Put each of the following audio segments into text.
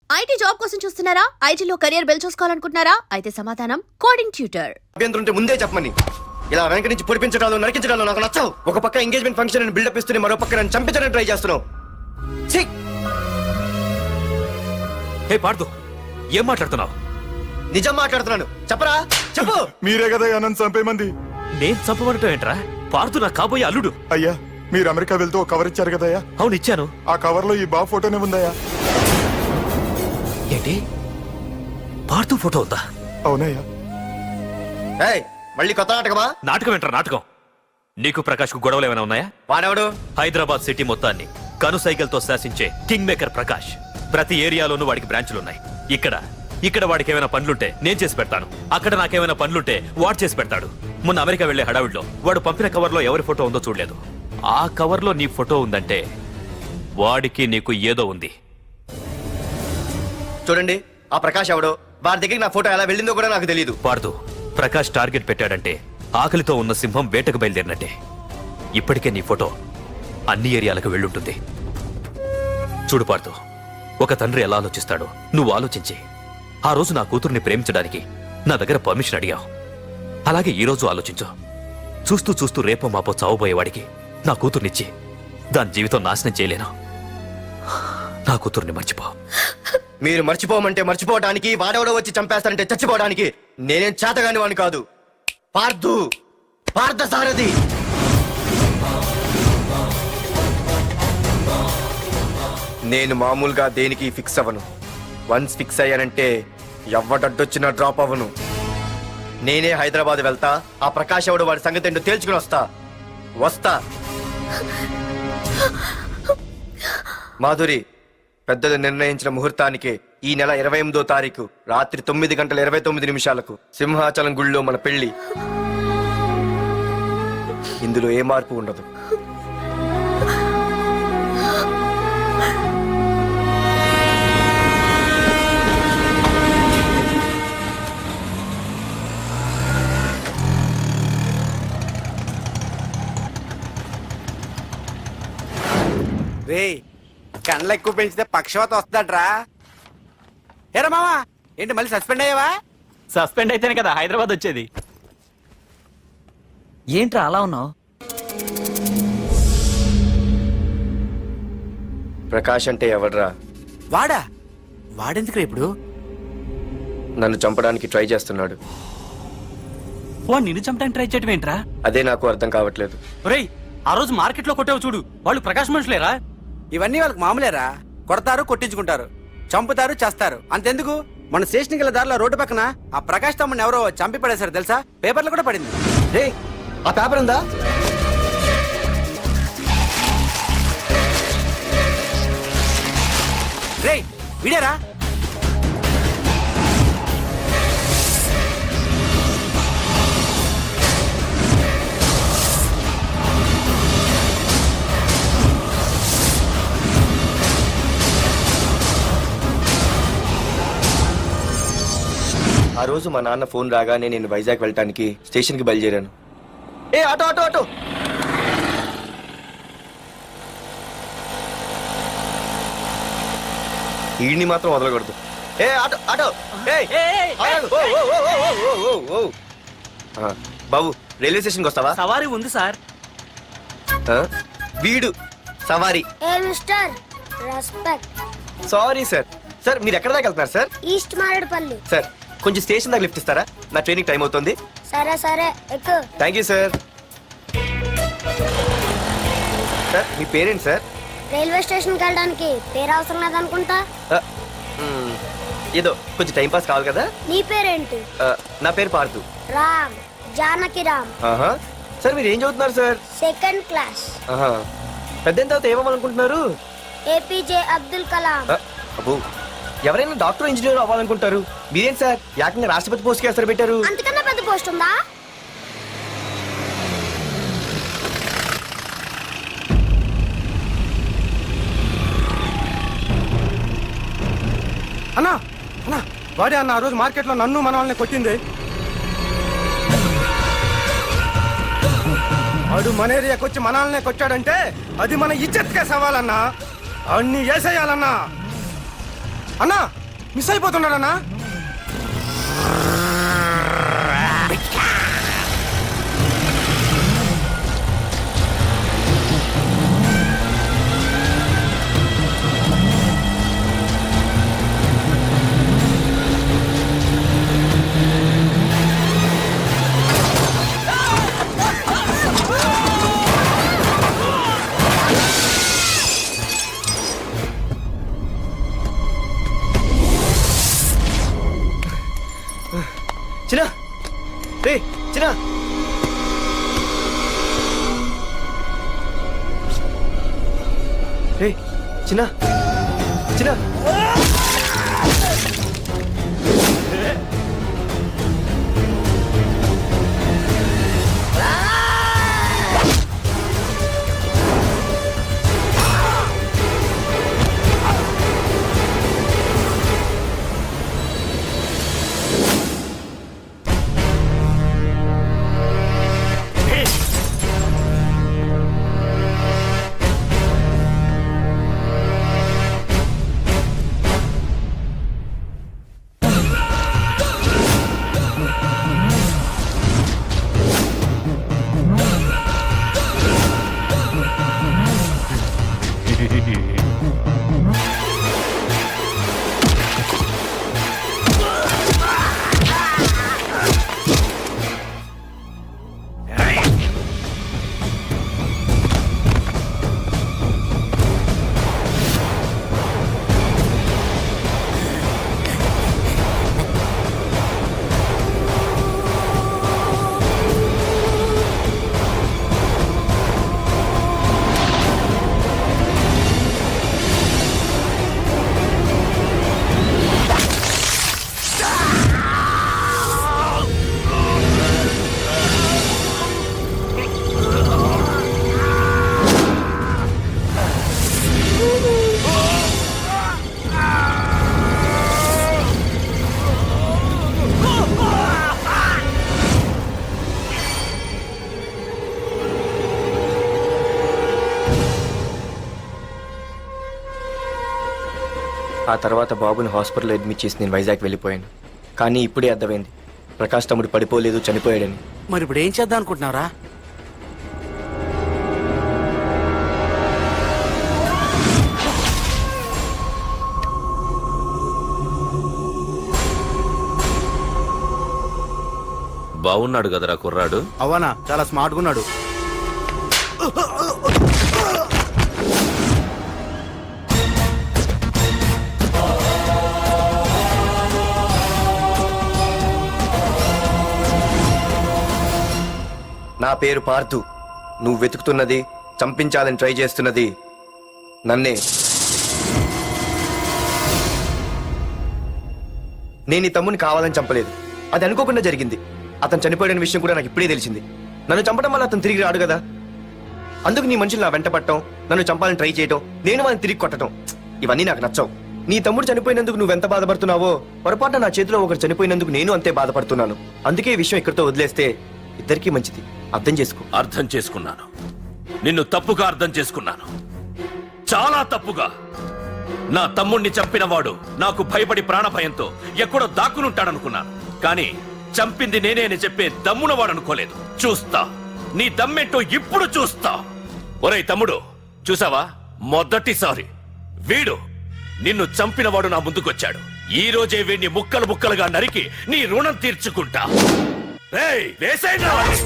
IT job కోసం చూస్తున్నారా? ఐటీలో కెరియర్ బిల్డ్ చూసుకోవాలనుకుంటున్నారా? అయితే సమాధానం కోడింగ్ ట్యూటర్. అభ్యంతరం ఉంటే ముందే చెప్పమని. ఇలా వెనక నుంచి పొడిపించడాలు నరికించడాలు నాకు నచ్చవు. ఒక పక్క ఎంగేజ్మెంట్ ఫంక్షన్ బిల్డప్ ఇస్తూనే మరో పక్క నన్ను చంపించడానికి ట్రై చేస్తున్నావు. హే పార్దు, ఏం మాట్లాడుతున్నావు? నిజం మాట్లాడుతున్నాను. చెప్పరా, చెప్పు. మీరే కదా నన్ను చంపేమంది. నేను చంపబడటం ఏంట్రా? పార్దు నా కాబోయే అల్లుడు. అయ్యా, మీరు అమెరికా వెళ్తూ ఒక కవర్ ఇచ్చారు కదయ్యా. అవును ఇచ్చాను. ఆ కవర్ లో ఈ బాబు ఫోటోనే ఉందయ్యా. ఏంటి, పార్దు ఫోటో ఉందా? అవునయ్యా. ఏయ్, మళ్ళీ కొత్త నాటకమా? నాటకం ఏంట్రా నాటకం? నీకు ప్రకాష్ కు గొడవలు ఏమైనా ఉన్నాయా? వాడెవడు? హైదరాబాద్ సిటీ మొత్తాన్ని కను సైకిల్తో శాసించే కింగ్ మేకర్ ప్రకాష్. ప్రతి ఏరియాలోనూ వాడికి బ్రాంచులున్నాయి. ఇక్కడ వాడికి ఏమైనా పనులుంటే నేను చేసి పెడతాను. అక్కడ నాకేమైనా పనులుంటే వాడు చేసి పెడతాడు. మొన్న అమెరికా వెళ్లే హడావిడిలో వాడు పంపిన కవర్లో ఎవరి ఫోటో ఉందో చూడలేదు. ఆ కవర్లో నీ ఫోటో ఉందంటే వాడికి నీకు ఏదో ఉంది. చూడండి, ఆ ప్రకాష్ ఎవడో, వారి దగ్గరికి నా ఫోటో ఎలా వెళ్ళిందో కూడా నాకు తెలియదు. పార్దు, ప్రకాష్ టార్గెట్ పెట్టాడంటే ఆకలితో ఉన్న సింహం వేటకు బయలుదేరినట్టే. ఇప్పటికే నీ ఫోటో అన్ని ఏరియాలకు వెళ్ళుంటుంది. చూడు పార్దు, ఒక తండ్రి ఎలా ఆలోచిస్తాడో నువ్వు ఆలోచించి ఆ రోజు నా కూతుర్ని ప్రేమించడానికి నా దగ్గర పర్మిషన్ అడిగావు. అలాగే ఈ రోజు ఆలోచించు. చూస్తూ చూస్తూ రేపో మాపో చావబోయేవాడికి నా కూతుర్నిచ్చి దాని జీవితం నాశనం చేయలేను. నా కూతుర్ని మర్చిపో. మీరు మర్చిపోమంటే మర్చిపోవడానికి, వాడెవడో వచ్చి చంపేస్తారంటే చచ్చిపోవడానికి నేనేం చేతగాని వాడిని కాదు. పార్థసారథి. నేను మామూలుగా దేనికి ఫిక్స్ అవ్వను. వన్స్ ఫిక్స్ అయ్యానంటే ఎవ్వడడ్డొచ్చినా డ్రాప్ అవ్వను. నేనే హైదరాబాద్ వెళ్తా. ఆ ప్రకాష్ ఎవడు వాడి సంగతి ఏంటో తేల్చుకుని వస్తా. మాధురి, పెద్దలు నిర్ణయించిన ముహూర్తానికి ఈ నెల 28వ తారీఖు రాత్రి 9:29 సింహాచలం గుళ్ళో మన పెళ్లి. ఇందులో ఏ మార్పు ఉండదు. రే, కండ్లు ఎక్కువ పెంచితే పక్షవాత వస్తాడ్రా. ఏరా మావా, ఏంటి మళ్ళీ సస్పెండ్ అయ్యావా? సస్పెండ్ అయితేనే కదా హైదరాబాద్ వచ్చేది. ఏంట్రా అలా ఉన్నావు? ప్రకాష్ అంటే ఎవడ్రా? వాడెందుకు ఇప్పుడు నన్ను చంపడానికి ట్రై చేస్తున్నాడు. వాడు నిన్ను చంపడానికి ట్రై చేయటం ఏంట్రా? అదే నాకు అర్థం కావట్లేదు. ఒరేయ్, ఆ రోజు మార్కెట్ లో కొట్టావు చూడు, వాళ్ళు ప్రకాష్ మనుషులేరా? ఇవన్నీ వాళ్ళకి మామూలేరా. కొడతారు, కొట్టించుకుంటారు, చంపుతారు, చేస్తారు. అంతెందుకు, మన స్టేషన్ గల దారిలో రోడ్డు పక్కన ఆ ప్రకాష్ తమ్ముని ఎవరో చంపి పడేశారు తెలుసా? పేపర్లు కూడా పడింది. రే, ఆ పేపర్ ఉందా? రే, విడారా? ఆ రోజు మా నాన్న ఫోన్ రాగానే నేను వైజాగ్ వెళ్ళటానికి స్టేషన్ కి బయలుదేరాను. ఏ ఆటో ఆటో ఆటో! ఈడిని మాత్రం వదలకూడదు. ఏ ఆటో ఆటో! బాబు, రైల్వే స్టేషన్కి వస్తావా? సవారీ ఉంది సార్. వీడు సవారీ. Sorry sir. సార్, మీరు ఎక్కడ దాకా వెళ్తున్నారు సార్? ఈస్ట్ మారేడుపల్లి. సార్, కొంచెం స్టేషన్ దాకా లిఫ్ట్ ఇస్తారా? నా ట్రైనింగ్ టైం అవుతుంది. సరే ఎక్కు. Thank you sir. సార్, మీ పేరేంటి సార్? రైల్వే స్టేషన్కి వెళ్ళడానికి పేరు అవసరం లేదనుకుంటా. ఏదో కొంచెం టైం పాస్ కావాలి కదా. నీ పేరేంటి? నా పేరు పార్థు. రామ్, జానకి రామ్. సార్, మీరు ఏం చదువుతున్నారు సార్? Second class. పెద్ద తర్వాత ఏమనుకుంటున్నారు? ఏపీజే అబ్దుల్ కలాం. అబ్బో, ఎవరైనా డాక్టర్ ఇంజనీర్ అవ్వాలనుకుంటారు. మీరేం సార్ ఏకంగా రాష్ట్రపతి పోస్ట్ కి ఎసరు పెట్టారు? అంతకన్నా పెద్ద పోస్ట్ ఉందా? అన్నా అన్నా, వాడే అన్న ఆ రోజు మార్కెట్ లో నన్ను మన వాళ్ళని కొట్టింది. వాడు మన ఏరియాకి వచ్చి మనల్నే కొట్టాడంటే అది మన ఇజ్జత్కే సవాలన్నా. అన్ని వేసేయాలన్నా. అన్నా మిస్ అయిపోతున్నాడు అన్నా. చిన్న రే చిన్న రే చిన్న చిన్న ఆ తర్వాత బాబుని హాస్పిటల్లో అడ్మిట్ చేసి నేను వైజాగ్ వెళ్ళిపోయాను. కానీ ఇప్పుడే అర్థమైంది ప్రకాష్ తమ్ముడు పడిపోలేదు, చనిపోయాడని. మరి ఇప్పుడు ఏం చేద్దాం అనుకుంటున్నావురా? బాగున్నాడు కదరా కుర్రాడు. అవనా చాలా స్మార్ట్గా ఉన్నాడు. నా పేరు పార్థు. నువ్వు వెతుకుతున్నది, చంపించాలని ట్రై చేస్తున్నది నన్నే. నేను ఈ తమ్ముని కావాలని చంపలేదు, అది అనుకోకుండా జరిగింది. అతను చనిపోయిన విషయం కూడా నాకు ఇప్పుడే తెలిసింది. నన్ను చంపడం వల్ల అతను తిరిగి రాడు కదా, అందుకు నీ మనుషులు నా వెంట పట్టడం, నన్ను చంపాలని ట్రై చేయటం, నేను వాళ్ళని తిరిగి కొట్టడం, ఇవన్నీ నాకు నచ్చవు. నీ తమ్ముడు చనిపోయినందుకు నువ్వెంత బాధపడుతున్నావో, పొరపాటున నా చేతిలో ఒకరు చనిపోయినందుకు నేను అంతే బాధపడుతున్నాను. అందుకే ఈ విషయం ఇక్కడితో వదిలేస్తే ఇద్దరికీ మంచిది. అర్థం చేసుకో. అర్థం చేసుకున్నాను. నిన్ను తప్పుగా అర్థం చేసుకున్నాను, చాలా తప్పుగా. నా తమ్ముణ్ణి చంపినవాడు నాకు భయపడి ప్రాణభయంతో ఎక్కడో దాక్కునుంటాడనుకున్నాను. కానీ చంపింది నేనే అని చెప్పే దమ్మునవాడనుకోలేదు. చూస్తా నీ దమ్మెంటో ఇప్పుడు చూస్తా. ఒరేయ్ తమ్ముడు, చూసావా, మొదటిసారి వీడు నిన్ను చంపినవాడు నా ముందుకొచ్చాడు. ఈ రోజే వీడిని ముక్కలు ముక్కలుగా నరికి నీ రుణం తీర్చుకుంటా. రేయ్, వేసేయండి రా వాడిని.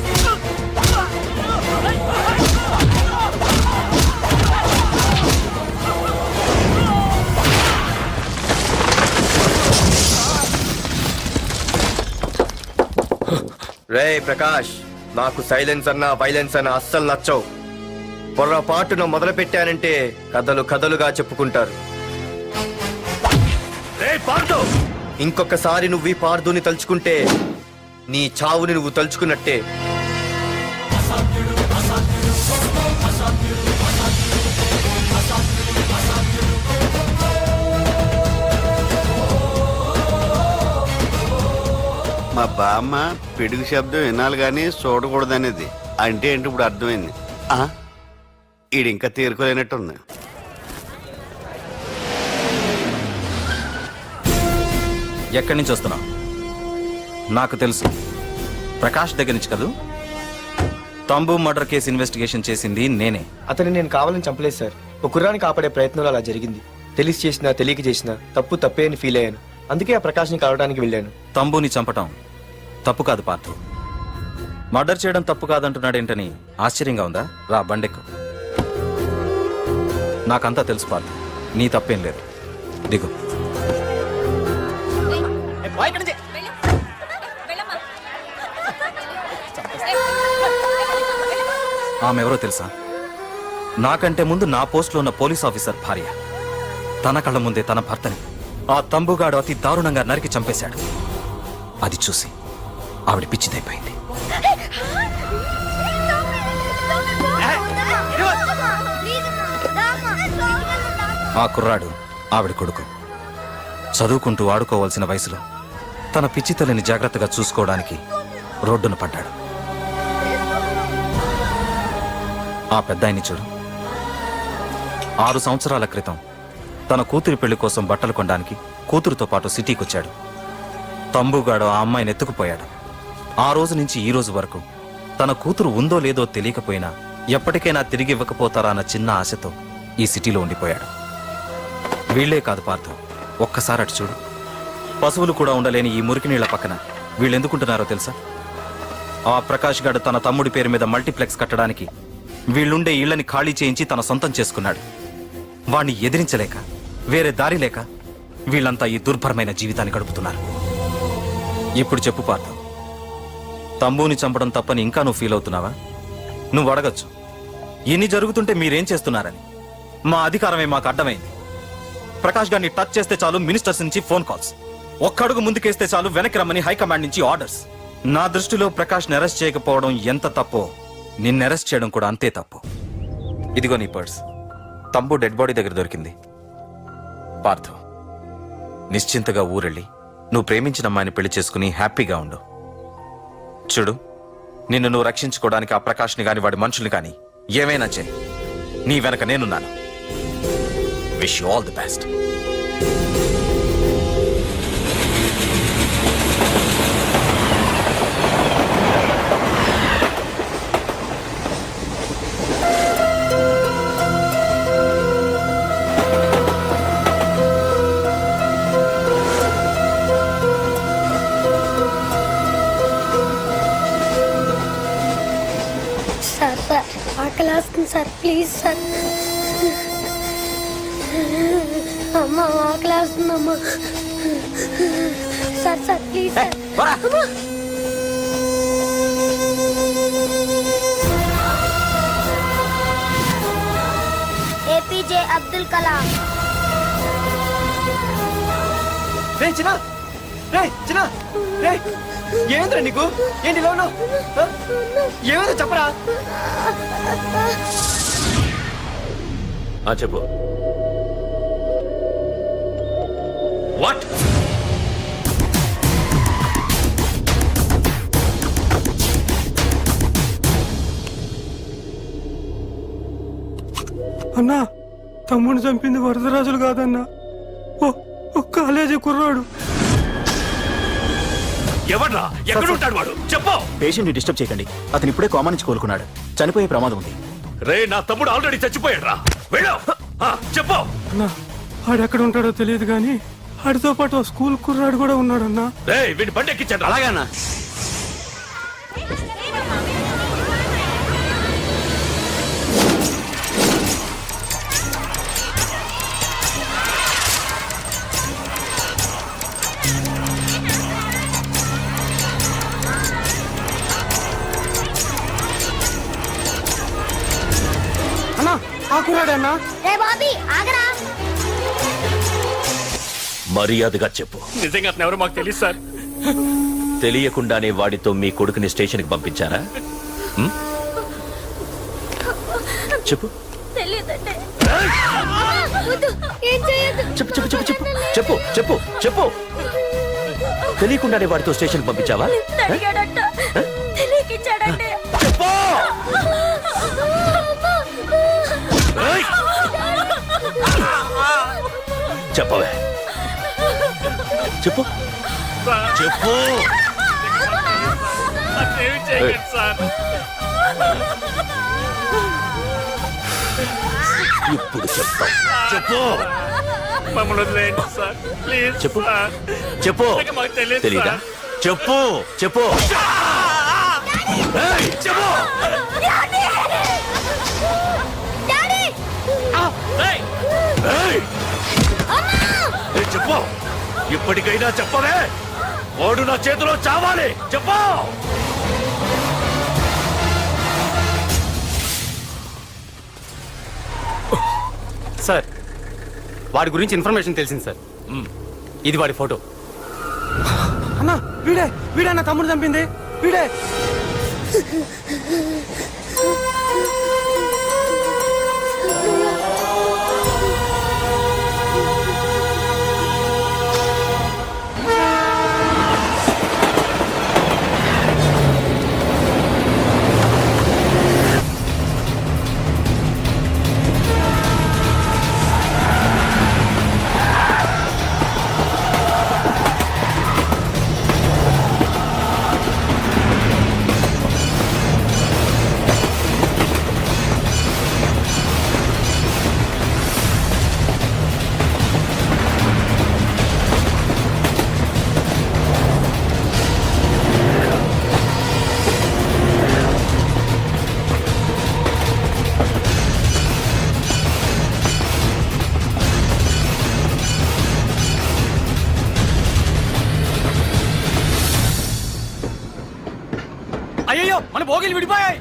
రే ప్రకాష్, నాకు సైలెన్స్ అన్నా వైలెన్స్ అన్నా అస్సలు నచ్చవు. పొర్రపాటున మొదలు పెట్టానంటే కథలు కథలుగా చెప్పుకుంటారు. రేయ్ పార్దు, ఇంకొకసారి నువ్వు ఈ పార్దుని తలుచుకుంటే నీ చావుని నువ్వు తలుచుకున్నట్టే. మా బామ్మ పిడుగు శబ్దం వినాలి కానీ చూడకూడదనేది. అంటే ఏంటి ఇప్పుడు అర్థమైంది. ఈడింకా తేరుకోలేనట్టుంది. ఎక్కడి నుంచి వస్తున్నావు? నాకు తెలుసు, ప్రకాష్ దగ్గర నుంచి కదూ? తంబు మర్డర్ కేసు ఇన్వెస్టిగేషన్ చేసింది నేనే. అతన్ని నేను కావాలని చంపలేదు సార్. ఒక కుర్రాన్ని కాపాడే ప్రయత్నంలో అలా జరిగింది. తెలిసి చేసినా తెలియక చేసినా తప్పు తప్పే అని ఫీల్ అయ్యాను. అందుకే ఆ ప్రకాష్ని కలవడానికి వెళ్ళాను. తంబుని చంపటం తప్పు కాదు పార్థు. మర్డర్ చేయడం తప్పు కాదంటున్నాడేంటని ఆశ్చర్యంగా ఉందా? రా బండెక్కు. నాకంతా తెలుసు పార్థు, నీ తప్పేం లేదు. దిగు. ఆమెవరో తెలుసా? నాకంటే ముందు నా పోస్ట్లో ఉన్న పోలీస్ ఆఫీసర్ భార్య. తన కళ్ళ ముందే తన భర్తని ఆ తంబుగాడు అతి దారుణంగా నరికి చంపేశాడు. అది చూసి ఆవిడ పిచ్చిదైపోయింది. ఆ కుర్రాడు ఆవిడ కొడుకు. చదువుకుంటూ ఆడుకోవాల్సిన వయసులో తన పిచ్చి తల్లిని జాగ్రత్తగా చూసుకోవడానికి రోడ్డున పడ్డాడు. ఆ పెద్దాయన్ని చూడు. 6 సంవత్సరాల క్రితం తన కూతురి పెళ్లి కోసం బట్టలు కొనడానికి కూతురుతో పాటు సిటీకి వచ్చాడు. తంబుగాడు ఆ అమ్మాయిని ఎత్తుకుపోయాడు. ఆ రోజు నుంచి ఈ రోజు వరకు తన కూతురు ఉందో లేదో తెలియకపోయినా ఎప్పటికైనా తిరిగి ఇవ్వకపోతారా అన్న చిన్న ఆశతో ఈ సిటీలో ఉండిపోయాడు. వీళ్లే కాదు పార్థు, ఒక్కసారి అటు చూడు. పశువులు కూడా ఉండలేని ఈ మురికి నీళ్ల పక్కన వీళ్ళెందుకుంటున్నారో తెలుసా? ఆ ప్రకాష్ గాడు తన తమ్ముడి పేరు మీద మల్టీప్లెక్స్ కట్టడానికి వీళ్ళుండే ఇళ్లని ఖాళీ చేయించి తన సొంతం చేసుకున్నాడు. వాణ్ణి ఎదిరించలేక వేరే దారి లేక వీళ్ళంతా ఈ దుర్భరమైన జీవితాన్ని గడుపుతున్నారు. ఇప్పుడు చెప్పు పార్థు, తంబుని చంపడం తప్పని ఇంకా నువ్వు ఫీల్ అవుతున్నావా? నువ్వు అడగచ్చు, ఇన్ని జరుగుతుంటే మీరేం చేస్తున్నారని. మా అధికారమే మాకు అడ్డమైంది. ప్రకాష్ గారిని టచ్ చేస్తే చాలు మినిస్టర్స్ నుంచి ఫోన్ కాల్స్, ఒక్కడుగు ముందుకేస్తే చాలు వెనక్కి రమ్మని హైకమాండ్ నుంచి ఆర్డర్స్. నా దృష్టిలో ప్రకాష్ని అరెస్ట్ చేయకపోవడం ఎంత తప్పో నిన్ను అరెస్ట్ చేయడం కూడా అంతే తప్పు. ఇదిగో నీ పర్స్. తంబు డెడ్ బాడీ దగ్గర దొరికింది. పార్థు, నిశ్చింతగా ఊరెళ్ళి నువ్వు ప్రేమించిన అమ్మాయిని పెళ్లి చేసుకుని హ్యాపీగా ఉండు. చూడు, నిన్ను నువ్వు రక్షించుకోవడానికి ఆ ప్రకాష్ని గాని వాడి మనుషుల్ని కానీ ఏమైనా చేయి. నీ వెనక నేనున్నాను. Wish you all the best. Sir sir ఆకలి వస్తుంది సార్, ప్లీజ్ సార్. అమ్మ ఆకలి వస్తుందమ్మా. Sir sir please sir. అమ్మా. ఏపీజే అబ్దుల్ కలాం. ఏమైందిరా నీకు? ఏంటి ఇలా ఉన్నావు? ఏమైందో చెప్పరా? చెప్పు. వాట్? అన్నా, తమ్ముడిని చంపింది వరదరాజులు కాదన్నా, ఓ కాలేజీ కుర్రాడు. ఎవడ్రా? ఎక్కడ ఉంటాడు వాడు? చెప్పు. పేషెంట్ ని డిస్టర్బ్ చేయకండి. అతను ఇప్పుడే కోమా నుంచి కోలుకున్నాడు. చనిపోయే ప్రమాదం ఉంది. రే, నా తమ్ముడు ఆల్రెడీ చచ్చిపోయాడు రా. వెళ్ళు. చెప్పు. అన్నా, ఆడెక్కడ ఉంటాడో తెలియదు కానీ ఆడితో పాటు ఆ స్కూల్ కుర్రాడు కూడా ఉన్నాడన్నా. రే, వీడిని బండి ఎక్కించండి. అలాగన్నా. అన్నా, ఆ కుర్రాడన్నా. రే బాబీ ఆగరా. మర్యాదగా చెప్పు. నిజంగా అతను ఎవరో మాకు తెలియదు సార్. తెలియకుండానే వాడితో మీ కొడుకుని స్టేషన్కి పంపించారా? చెప్పు. చెప్పు చెప్పు చెప్పు చెప్పు చెప్పు చెప్పు చెప్పు. తెలియకుండానే వాడితో స్టేషన్ పంపించావా? చెప్పవే. చెప్పు. చెప్పు. ఇప్పుడు చెప్తాం. చెప్పు. చెప్పు. చెప్పు. తెలీదా? చెప్పు. చెప్పు. ఏయ్, చెప్పు. ఏయ్. ఏయ్, చెప్పు. ఇప్పటికైనా చెప్పవే. ఓడు నా చేతిలో చావాలి. చెప్పు. సార్ వాడి గురించి ఇన్ఫర్మేషన్ తెలిసింది సార్. ఇది వాడి ఫోటో. అన్నా వీడే నా తమ్ముడు చంపింది వీడే. అయ్యో మన భోగిలు విడిపోయాయి.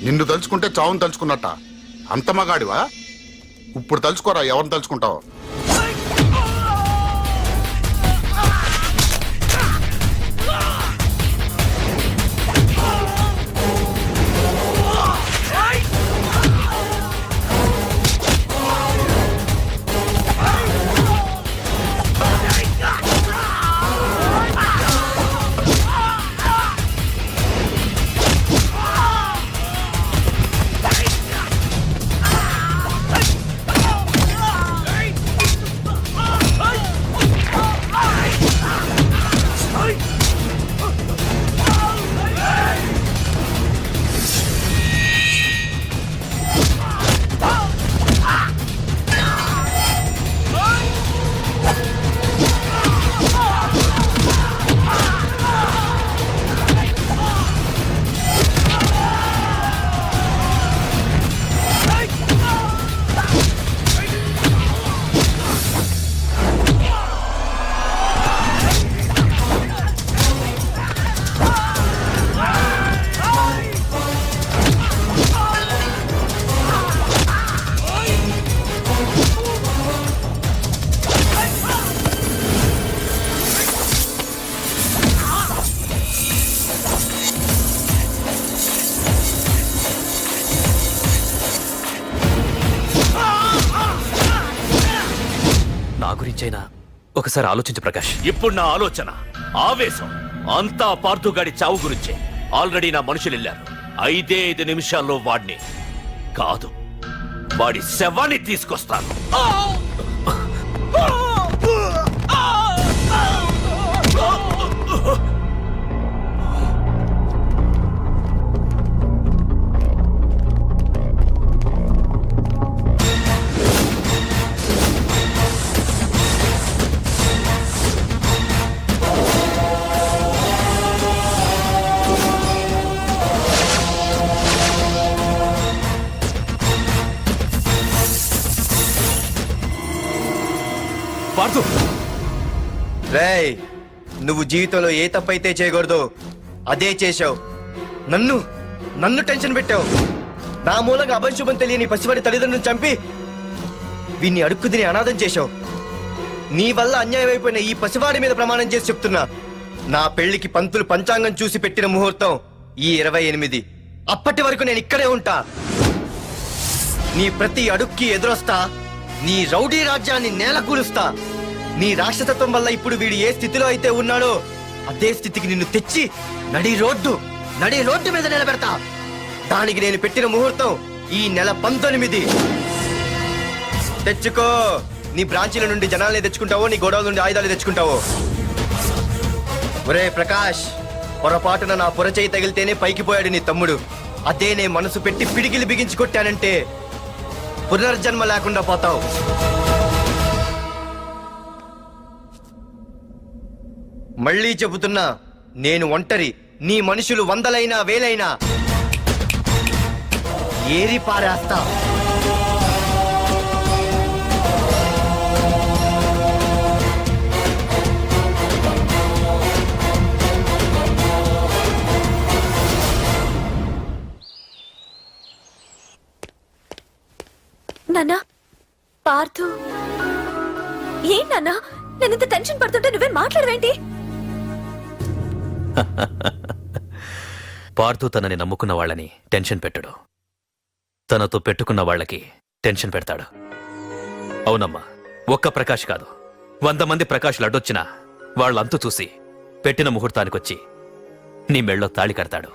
నిన్ను తలుచుకుంటే చావును తలుచుకున్నట్ట. అంత మగాడివా? ఇప్పుడు తలుచుకోరా ఎవరిని తలుచుకుంటావు. గురించైనా ఒకసారి ఆలోచించు ప్రకాష్. ఇప్పుడు నా ఆలోచన, ఆవేశం అంతా పార్థుగాడి చావు గురించే. ఆల్రెడీ నా మనుషులు వెళ్ళారు. 5 నిమిషాల్లో వాడిని కాదు వాడి శవాన్ని తీసుకొస్తాను. పార్థు, రేయ్, నువ్వు జీవితంలో ఏ తప్పైతే చేయకూడదు అదే చేశావు. నన్ను టెన్షన్ పెట్టావు. నా మూలంగా అభంశుభం తెలియని పసివాడి తల్లిదండ్రులను చంపి వీన్ని అడుక్కు తిని అనాథం చేశావు. నీ వల్ల అన్యాయం అయిపోయిన ఈ పసివాడి మీద ప్రమాణం చేసి చెప్తున్నా, నా పెళ్లికి పంతులు పంచాంగం చూసి పెట్టిన ముహూర్తం ఈ 28. అప్పటి వరకు నేను ఇక్కడే ఉంటా. నీ ప్రతి అడుక్కి ఎదురొస్తా. నీ రౌడీ రాజ్యాన్ని నేలకూలుస్తా. నీ రాక్షసత్వం వల్ల ఇప్పుడు వీడు ఏ స్థితిలో అయితే ఉన్నాడో అదే స్థితికి నిన్ను తెచ్చి నడి రోడ్డు మీద నిలబెడతా. దానికి నేను పెట్టిన ముహూర్తం ఈ నెల 19. తెచ్చుకో. నీ బ్రాంచీల నుండి జనాల్ని తెచ్చుకుంటావో, నీ గోడౌన్ నుండి ఆయుధాలు తెచ్చుకుంటావో. ఒరే ప్రకాష్, పొరపాటున నా పొరచేయి తగిలితేనే పైకి పోయాడు నీ తమ్ముడు. అదే నే మనసు పెట్టి పిడికిలి బిగించి కొట్టానంటే పునర్జన్మ లేకుండా పోతావు. మళ్ళీ చెబుతున్నా, నేను ఒంటరి. నీ మనుషులు 100లైనా 1000లైనా ఏరి పారేస్తా. నాన్నా, పార్థు, ఏం నాన్నా? నేను ఇంత టెన్షన్ పడుతుంటే నువ్వే మాట్లాడవేంటి? పార్థు తనని నమ్ముకున్న వాళ్ళని టెన్షన్ పెట్టడు, తనతో పెట్టుకున్న వాళ్ళకి టెన్షన్ పెడతాడు. అవునమ్మా, ఒక్క ప్రకాష్ కాదు, 100 మంది ప్రకాష్లు అడ్డొచ్చినా వాళ్ళంతు చూసి పెట్టిన ముహూర్తానికొచ్చి నీ మెళ్ళో తాళి కడతాడు.